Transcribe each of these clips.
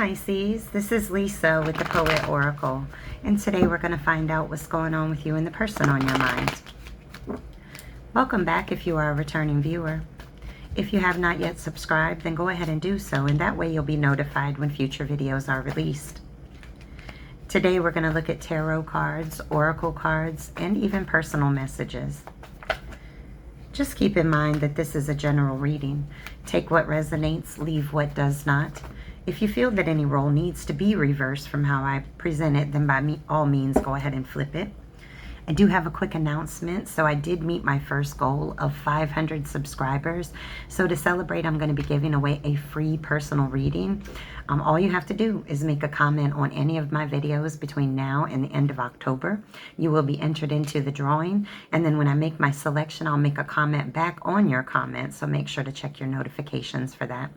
Pisces, this is Lisa with the Poet Oracle, and today we're going to find out what's going on with you and the person on your mind. Welcome back if you are a returning viewer. If you have not yet subscribed, then go ahead and do so, and that way you'll be notified when future videos are released. Today we're going to look at tarot cards, oracle cards, and even personal messages. Just keep in mind that this is a general reading. Take what resonates, leave what does not. If you feel that any role needs to be reversed from how I present it, then by all means, go ahead and flip it. I do have a quick announcement. So I did meet my first goal of 500 subscribers. So to celebrate, I'm going to be giving away a free personal reading. All you have to do is make a comment on any of my videos between now and the end of October. You will be entered into the drawing. And then when I make my selection, I'll make a comment back on your comment. So make sure to check your notifications for that.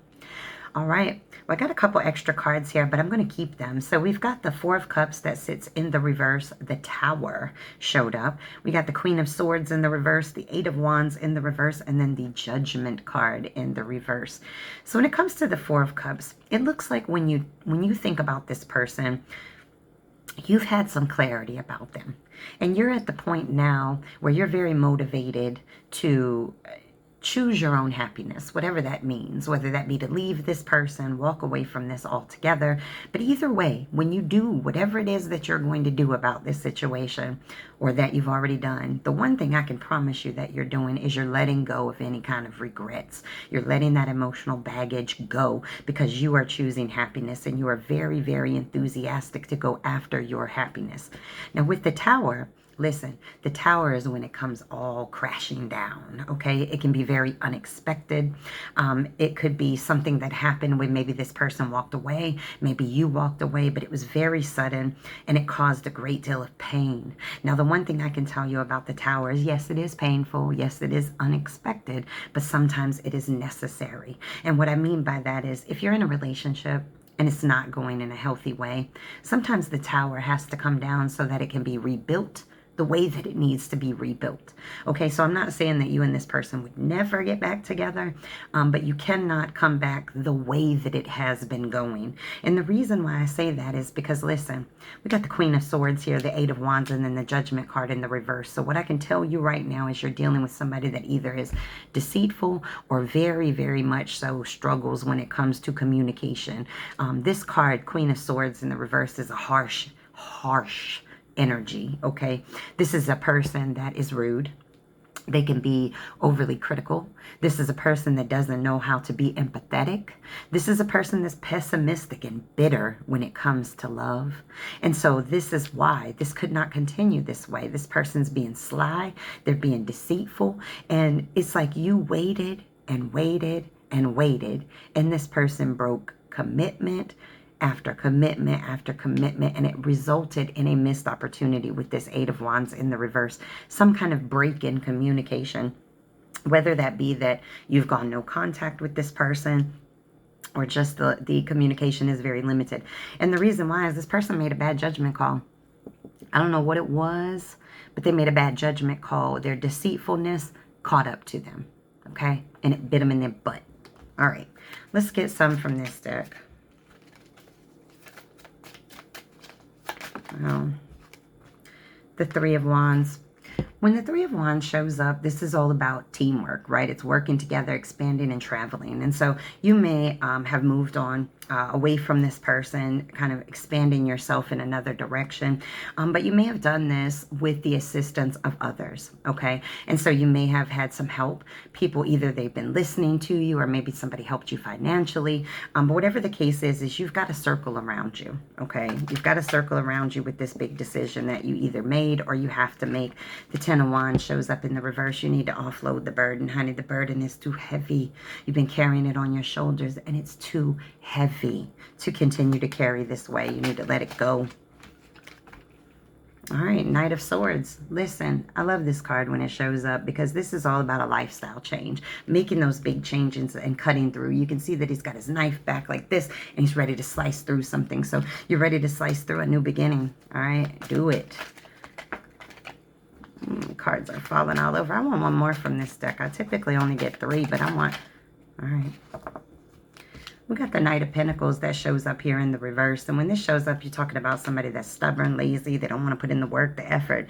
All right, well, I got a couple extra cards here, but I'm going to keep them. So we've got the Four of Cups that sits in the reverse. The Tower showed up. We got the Queen of Swords in the reverse, the Eight of Wands in the reverse, and then the Judgment card in the reverse. So when it comes to the Four of Cups, it looks like when you think about this person, you've had some clarity about them. And you're at the point now where you're very motivated to choose your own happiness, whatever that means, whether that be to leave this person, walk away from this altogether. But either way, when you do whatever it is that you're going to do about this situation or that you've already done, the one thing I can promise you that you're doing is you're letting go of any kind of regrets. You're letting that emotional baggage go because you are choosing happiness and you are very, very enthusiastic to go after your happiness. Now with the Tower, listen, the Tower is when it comes all crashing down, okay? It can be very unexpected. It could be something that happened when maybe this person walked away, maybe you walked away, but it was very sudden and it caused a great deal of pain. Now, the one thing I can tell you about the Tower is, yes, it is painful. Yes, it is unexpected, but sometimes it is necessary. And what I mean by that is if you're in a relationship and it's not going in a healthy way, sometimes the Tower has to come down so that it can be rebuilt the way that it needs to be rebuilt. Okay, so I'm not saying that you and this person would never get back together, but you cannot come back the way that it has been going. And the reason why I say that is because, listen, we got the Queen of Swords here, the Eight of Wands, and then the Judgment card in the reverse. So what I can tell you right now is you're dealing with somebody that either is deceitful or very, very much so struggles when it comes to communication. This card, Queen of Swords in the reverse, is a harsh energy, okay? This is a person that is rude. They can be overly critical. This is a person that doesn't know how to be empathetic. This is a person that's pessimistic and bitter when it comes to love. And so this is why this could not continue this way. This person's being sly. They're being deceitful. And it's like you waited and waited and waited. And this person broke commitment after commitment after commitment, and it resulted in a missed opportunity with this Eight of Wands in the reverse. Some kind of break in communication, whether that be that you've gone no contact with this person or just the communication is very limited. And the reason why is this person made a bad judgment call. I don't know what it was, but they made a bad judgment call. Their deceitfulness caught up to them, okay? And it bit them in their butt. All right, let's get some from this deck. The Three of Wands. When the Three of Wands shows up, this is all about teamwork, right? It's working together, expanding and traveling. And so you may have moved on away from this person, kind of expanding yourself in another direction. But you may have done this with the assistance of others, okay? And so you may have had some help. People, either they've been listening to you or maybe somebody helped you financially. But whatever the case is you've got a circle around you, okay? You've got a circle around you with this big decision that you either made or you have to make. The Ten of Wands shows up in the reverse. You need to offload the burden, honey. The burden is too heavy. You've been carrying it on your shoulders and it's too heavy to continue to carry this way. You need to let it go. All right, Knight of Swords. Listen, I love this card when it shows up because this is all about a lifestyle change, making those big changes and cutting through. You can see that he's got his knife back like this and he's ready to slice through something. So you're ready to slice through a new beginning. All right, do it. Cards are falling all over. I want one more from this deck. I typically only get 3, but I want... All right. We got the Knight of Pentacles that shows up here in the reverse. And when this shows up, you're talking about somebody that's stubborn, lazy. They don't want to put in the work, the effort.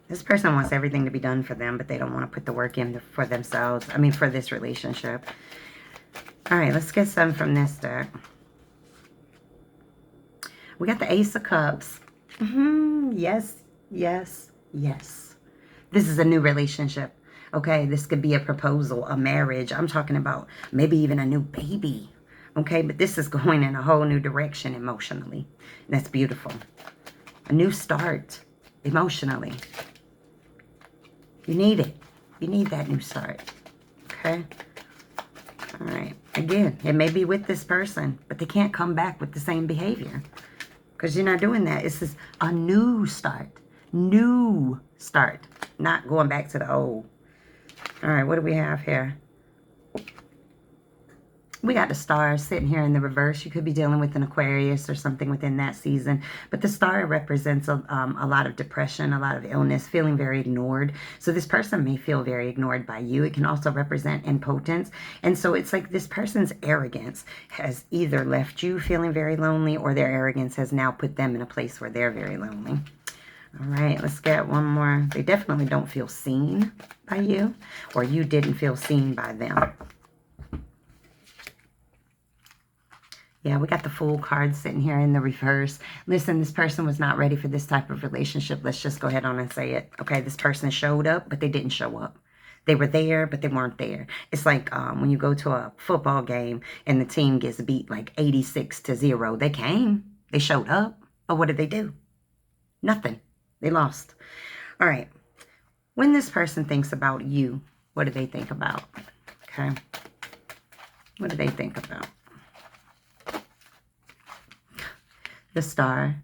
This person wants everything to be done for them, but they don't want to put the work in for themselves. I mean, for this relationship. All right, let's get some from this deck. We got the Ace of Cups. Yes, yes, yes. This is a new relationship. Okay, this could be a proposal, a marriage. I'm talking about maybe even a new baby. Okay, but this is going in a whole new direction emotionally. That's beautiful. A new start emotionally. You need it. You need that new start. Okay? All right. Again, it may be with this person, but they can't come back with the same behavior. Because you're not doing that. This is a new start. New start. Not going back to the old. All right, what do we have here? We got the Star sitting here in the reverse. You could be dealing with an Aquarius or something within that season. But the Star represents a lot of depression, a lot of illness, feeling very ignored. So this person may feel very ignored by you. It can also represent impotence. And so it's like this person's arrogance has either left you feeling very lonely, or their arrogance has now put them in a place where they're very lonely. All right, let's get one more. They definitely don't feel seen by you, or you didn't feel seen by them. Yeah, we got the Fool card sitting here in the reverse. Listen, this person was not ready for this type of relationship. Let's just go ahead on and say it. Okay, this person showed up, but they didn't show up. They were there, but they weren't there. It's like when you go to a football game and the team gets beat like 86-0. They came. They showed up. But what did they do? Nothing. They lost. All right. When this person thinks about you, what do they think about? Okay. What do they think about? The Star.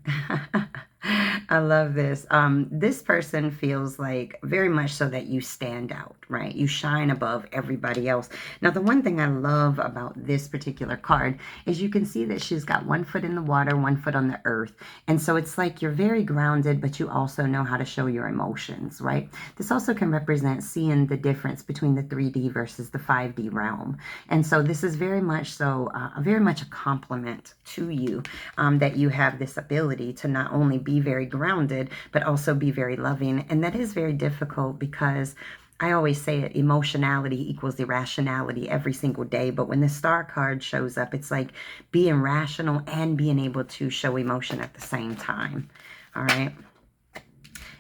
I love this. This person feels like very much so that you stand out, right? You shine above everybody else. Now, the one thing I love about this particular card is you can see that she's got 1 foot in the water, 1 foot on the earth. And so it's like you're very grounded, but you also know how to show your emotions, right? This also can represent seeing the difference between the 3D versus the 5D realm. And so this is very much so, very much a compliment to you, that you have this ability to not only be very grounded, but also be very loving. And that is very difficult because I always say it, emotionality equals irrationality every single day. But when the Star card shows up, it's like being rational and being able to show emotion at the same time. All right.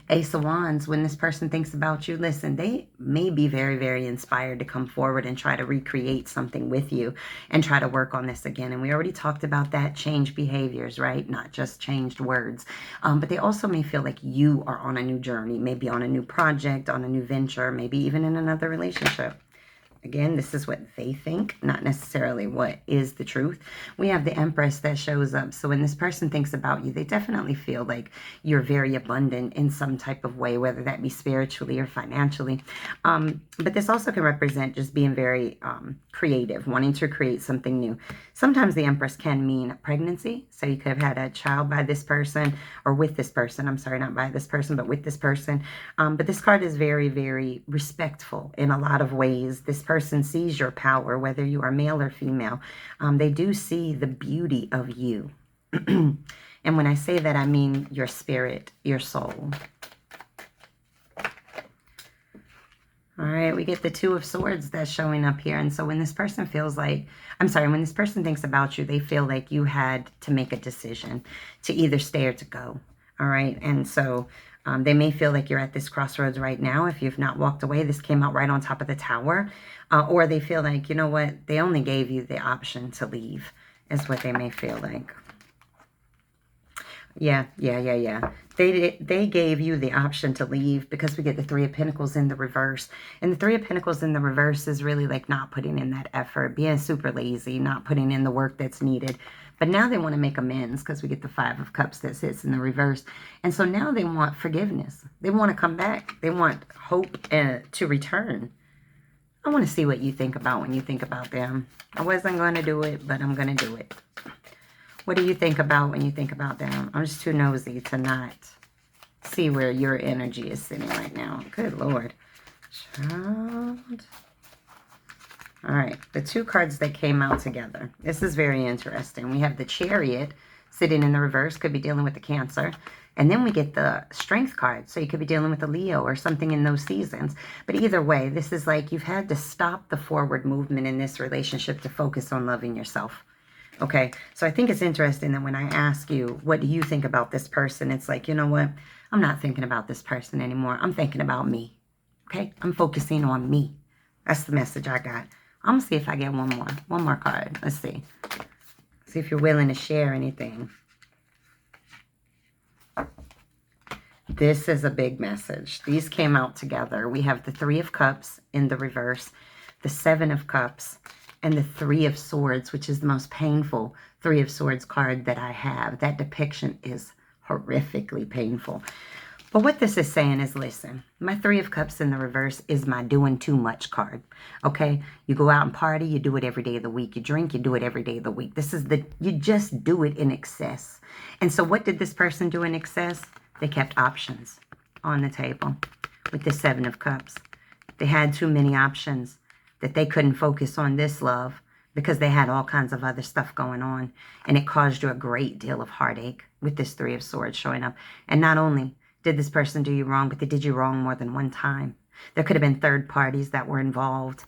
Ace of Wands, when this person thinks about you, listen, they may be very, very inspired to come forward and try to recreate something with you and try to work on this again. And we already talked about that, change behaviors, right? Not just changed words. But they also may feel like you are on a new journey, maybe on a new project, on a new venture, maybe even in another relationship. Again, this is what they think, not necessarily what is the truth. We have the Empress that shows up. So when this person thinks about you, they definitely feel like you're very abundant in some type of way, whether that be spiritually or financially. But this also can represent just being very creative, wanting to create something new. Sometimes the Empress can mean pregnancy. So you could have had a child by this person or with this person. I'm sorry, not by this person, but with this person. But this card is very, very respectful in a lot of ways. This person sees your power, whether you are male or female. They do see the beauty of you. And when I say that, I mean your spirit, your soul. All right, we get the Two of Swords that's showing up here. And so when this person feels like, when this person thinks about you, they feel like you had to make a decision to either stay or to go. All right, and so they may feel like you're at this crossroads right now. If you've not walked away, this came out right on top of the tower. Or they feel like, you know what, they only gave you the option to leave, is what they may feel like. Yeah. They gave you the option to leave because we get the Three of Pentacles in the reverse. And the Three of Pentacles in the reverse is really like not putting in that effort, being super lazy, not putting in the work that's needed. But now they want to make amends because we get the Five of Cups that sits in the reverse. And so now they want forgiveness. They want to come back. They want hope to return. I want to see what you think about when you think about them. I wasn't going to do it, but I'm going to do it. What do you think about when you think about them? I'm just too nosy to not see where your energy is sitting right now. Good Lord. Child. All right, the two cards that came out together. This is very interesting. We have the Chariot sitting in the reverse, could be dealing with the Cancer. And then we get the Strength card, so you could be dealing with a Leo or something in those seasons. But either way, this is like you've had to stop the forward movement in this relationship to focus on loving yourself. Okay, so I think it's interesting that when I ask you, what do you think about this person? It's like, you know what? I'm not thinking about this person anymore. I'm thinking about me. Okay, I'm focusing on me. That's the message I got. I'm going to see if I get one more card. Let's see. See if you're willing to share anything. This is a big message. These came out together. We have the Three of Cups in the reverse, the Seven of Cups, and the Three of Swords, which is the most painful Three of Swords card that I have. That depiction is horrifically painful. But what this is saying is, listen, my Three of Cups in the reverse is my doing too much card, okay? You go out and party, you do it every day of the week. You drink, you do it every day of the week. This is you just do it in excess. And so what did this person do in excess? They kept options on the table with the Seven of Cups. They had too many options that they couldn't focus on this love because they had all kinds of other stuff going on. And it caused you a great deal of heartache with this Three of Swords showing up. And not only did this person do you wrong, but they did you wrong more than one time. There could have been third parties that were involved,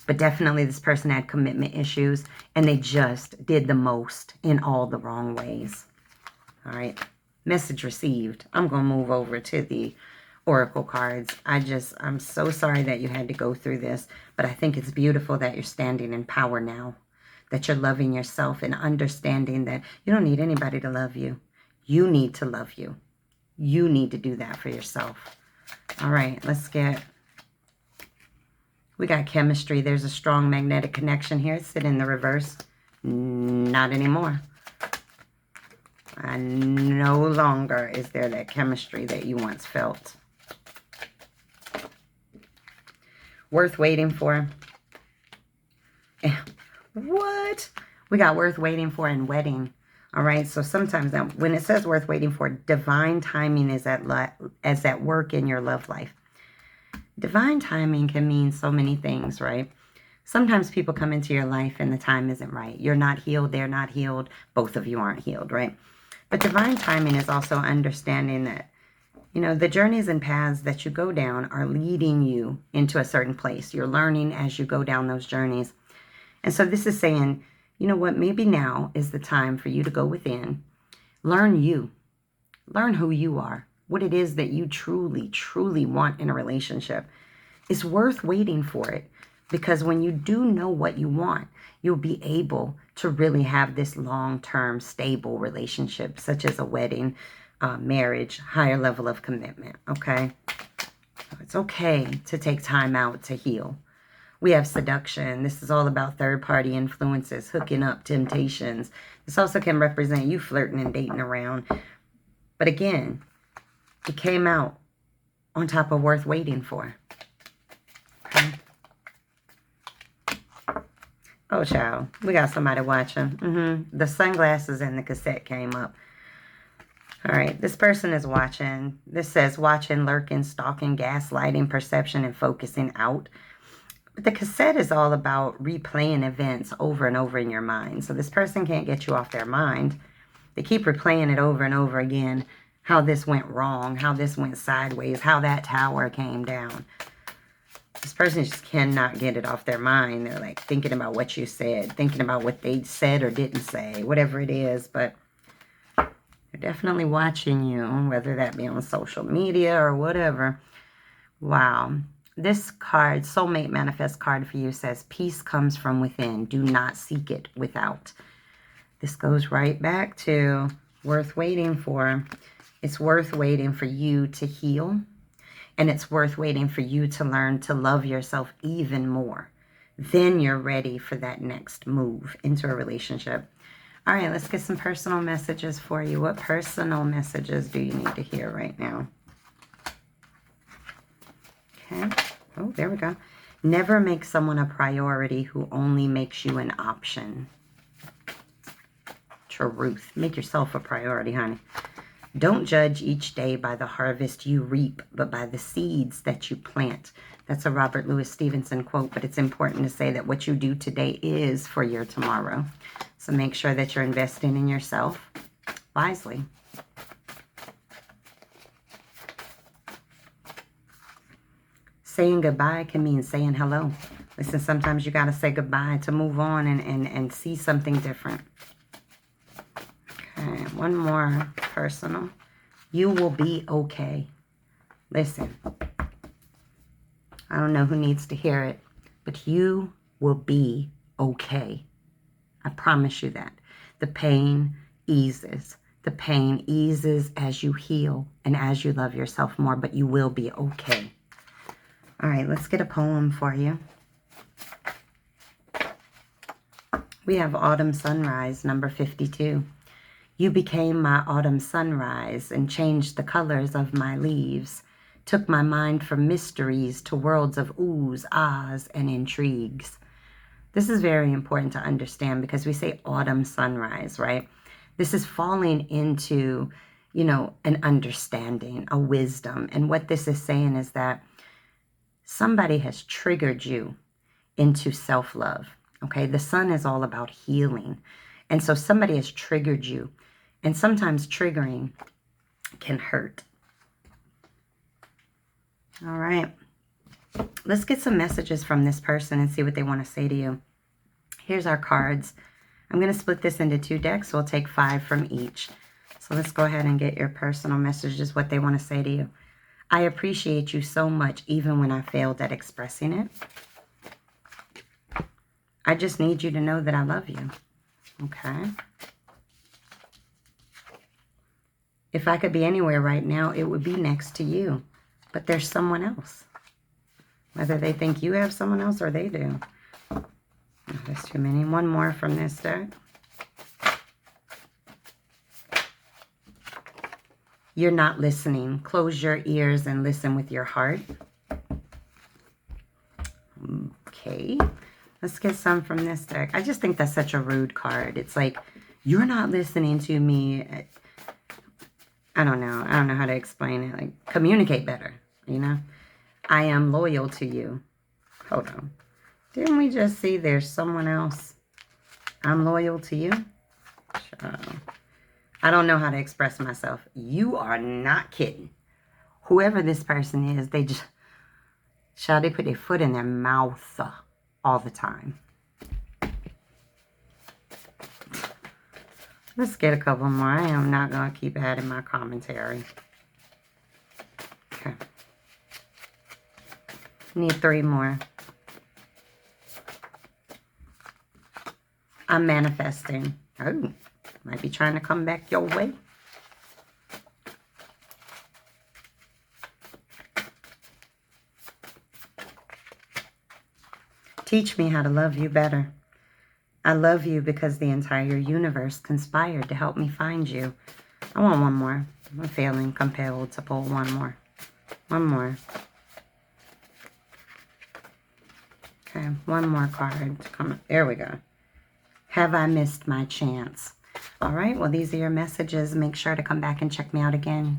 but definitely this person had commitment issues, and they just did the most in all the wrong ways. All right, message received. I'm going to move over to the Oracle cards. I'm so sorry that you had to go through this, but I think it's beautiful that you're standing in power now, that you're loving yourself and understanding that you don't need anybody to love you. You need to love you. You need to do that for yourself. All right, let's get... We got chemistry. There's a strong magnetic connection here. Sit in the reverse. Not anymore. No longer is there that chemistry that you once felt. Worth waiting for. What? We got worth waiting for and wedding. All right, so sometimes when it says worth waiting for, divine timing is at work in your love life. Divine timing can mean so many things, right? Sometimes people come into your life and the time isn't right. You're not healed, they're not healed, both of you aren't healed, right? But divine timing is also understanding that, you know, the journeys and paths that you go down are leading you into a certain place. You're learning as you go down those journeys. And so this is saying, you know what, maybe now is the time for you to go within, learn you, learn who you are, what it is that you truly, truly want in a relationship. It's worth waiting for it, because when you do know what you want, you'll be able to really have this long-term, stable relationship, such as a wedding, marriage, higher level of commitment, okay? So it's okay to take time out to heal. We have seduction. This is all about third-party influences, hooking up, temptations. This also can represent you flirting and dating around. But again, it came out on top of worth waiting for. Okay. Oh, child. We got somebody watching. The sunglasses and the cassette came up. All right. This person is watching. This says watching, lurking, stalking, gaslighting, perception, and focusing out. The cassette is all about replaying events over and over in your mind. So this person can't get you off their mind. They keep replaying it over and over again, how this went wrong, how this went sideways, how that tower came down. This person just cannot get it off their mind. They're like thinking about what you said, thinking about what they said or didn't say, whatever it is. But they're definitely watching you, whether that be on social media or whatever. Wow. This card, Soulmate Manifest card for you, says, peace comes from within. Do not seek it without. This goes right back to worth waiting for. It's worth waiting for you to heal. And it's worth waiting for you to learn to love yourself even more. Then you're ready for that next move into a relationship. All right, let's get some personal messages for you. What personal messages do you need to hear right now? Okay. Oh, there we go. Never make someone a priority who only makes you an option. Truth. Make yourself a priority, honey. Don't judge each day by the harvest you reap, but by the seeds that you plant. That's a Robert Louis Stevenson quote, but it's important to say that what you do today is for your tomorrow. So make sure that you're investing in yourself wisely. Saying goodbye can mean saying hello. Listen, sometimes you got to say goodbye to move on and see something different. Okay, one more personal. You will be okay. Listen, I don't know who needs to hear it, but you will be okay. I promise you that. The pain eases. The pain eases as you heal and as you love yourself more, but you will be okay. All right, let's get a poem for you. We have Autumn Sunrise, number 52. You became my autumn sunrise and changed the colors of my leaves, took my mind from mysteries to worlds of oohs, ahs, and intrigues. This is very important to understand because we say autumn sunrise, right? This is falling into, you know, an understanding, a wisdom. And what this is saying is that somebody has triggered you into self-love, okay? The sun is all about healing. And so somebody has triggered you. And sometimes triggering can hurt. All right. Let's get some messages from this person and see what they want to say to you. Here's our cards. I'm going to split this into 2 decks. So we'll take 5 from each. So let's go ahead and get your personal messages, what they want to say to you. I appreciate you so much, even when I failed at expressing it. I just need you to know that I love you. Okay. If I could be anywhere right now, it would be next to you. But there's someone else. Whether they think you have someone else or they do. Oh, there's too many. One more from this deck. You're not listening. Close your ears and listen with your heart. Okay. Let's get some from this deck. I just think that's such a rude card. It's like, you're not listening to me. I don't know. I don't know how to explain it. Like, communicate better, you know? I am loyal to you. Hold on. Didn't we just see there's someone else? I'm loyal to you? I don't know how to express myself. You are not kidding. Whoever this person is, they just... Shall they put their foot in their mouth all the time? Let's get a couple more. I am not going to keep adding my commentary. Okay. Need 3 more. I'm manifesting. Oh, might be trying to come back your way. Teach me how to love you better. I love you because the entire universe conspired to help me find you. I want one more. I'm feeling compelled to pull one more. One more. Okay, one more card to come. There we go. Have I missed my chance? All right, well, these are your messages. Make sure to come back and check me out again.